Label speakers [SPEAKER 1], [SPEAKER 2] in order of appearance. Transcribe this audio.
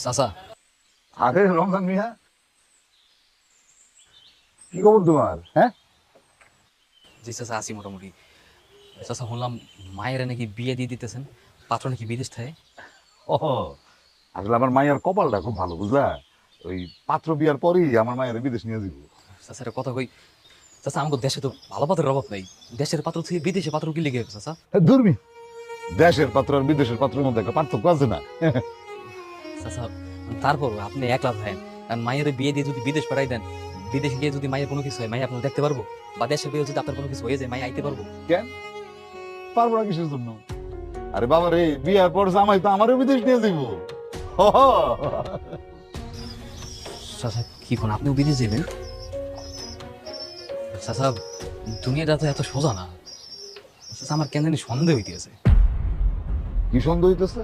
[SPEAKER 1] চাচা।
[SPEAKER 2] আরে রমজান মিয়া, কি খবর তোমার? হ্যাঁ,
[SPEAKER 1] জি চাচা, আছি মোটামুটি। চাচা, শুনলাম মায়ের নাকি বিয়ে দিয়ে দিতেছেন, পাত্র নাকি বিদেশ থাকে।
[SPEAKER 2] ও আসলে আমার মায়ের কপালটা খুব ভালো, বুঝলা? ওই পাত্র বিয়ার পরেই আমার মায়ের বিদেশ নিয়ে দিব।
[SPEAKER 1] চাচার কথা কই, চাচা আমাদের দেশে তো ভালো পাত্রের অভাব নাই। দেশের পাত্র থেকে বিদেশে পাত্র কি লেগে চাচা?
[SPEAKER 2] ধর্মী, দেশের পাত্র আর বিদেশের পাত্রের মধ্যে একটা পার্থক্য আছে না?
[SPEAKER 1] চাচা, তারপর আপনি একলা থাকেন, কারণ মায়ের বিয়ে দিয়ে যদি বিদেশ পাঠাই দেন, বিদেশে গিয়ে যদি মায়ের কোনো কিছু হয়, মাই আপনার দেখতে পারবো? বা দেশে বিয়ে যদি আপনার কোনো কিছু হয়ে যায়, মাই আইতে পারবো?
[SPEAKER 2] কেন পারবো না কিসের জন্য? আরে বাবা রে, বিয়ার পর জামাই তো আমারও বিদেশ নিয়ে দিব।
[SPEAKER 1] চাচা কি কোন আপনিও বিদেশ যাবেন? চাচা, দুনিয়াটা তো এত সোজা না। চাচা, আমার কেন জানি সন্দেহ হইতেছে।
[SPEAKER 2] কি সন্দেহ হইতেছে?